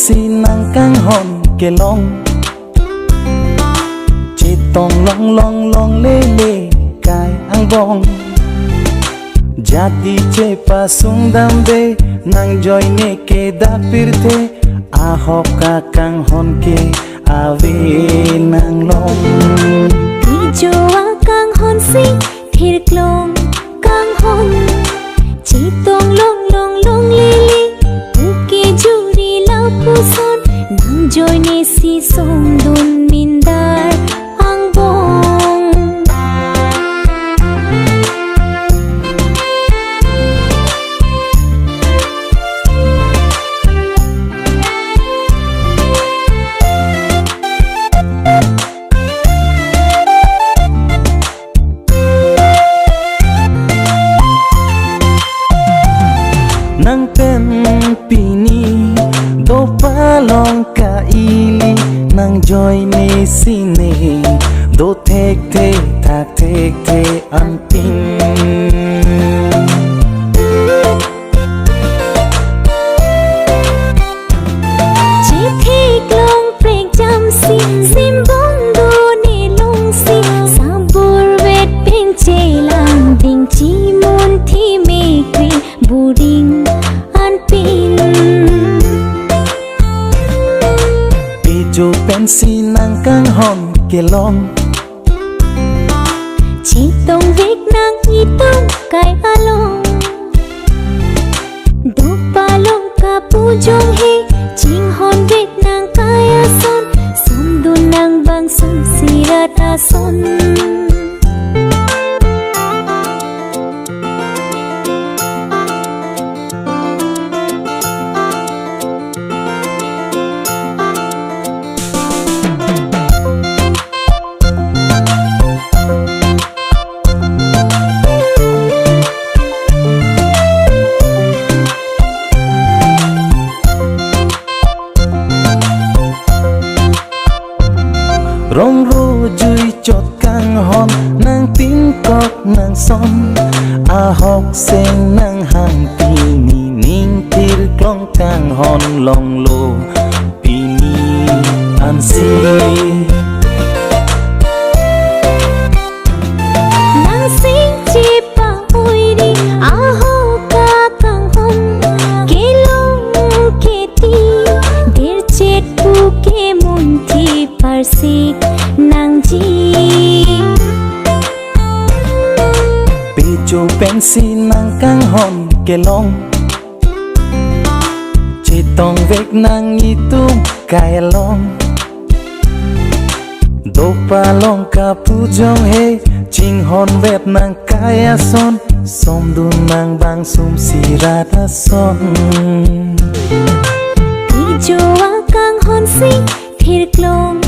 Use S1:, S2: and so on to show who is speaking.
S1: si nàng căng hòn kề long chỉ tòng long long long lê lê cài ang bong jati che pasung dambe nang joy ne ke da pirte ahok ka kang hon ke ave nang long
S2: jo kang hon si thir klong kang hon chỉ tong long long long lê lê uke juri lau puson nang joy ne si song dun mindar ang bong
S1: nang pen pini do palong ka ili nang joy ni sini do thek the thak thek the an tin
S2: chỉ thek long preng cham si sim bong do ne long si sabur vet pen che lang ding chi mon thi me kri buring
S1: jo pen si nàng căng hòn kề long
S2: chỉ tông vết nàng y tông cái along do palong ka pujong he ching hon vết nàng cái ason som du nàng bang som sirat ason
S1: rong ro chui chót căng hòn nàng tin cọt nàng son a học sen nàng hàng pini ning tir klong căng hòn long lo pini an si
S2: nàng sing chi pa oi đi a ho ka căng hòn ke long ke ti der chet pu ke mun thi parsik nàng chi
S1: pi jo pen si nàng căng hòn kề long chỉ tòng vết nàng y tum cài long do palong ka pujong he ching hon vet nàng kaya son som du nàng bang sum sirata son
S2: jo kang hon si thir klong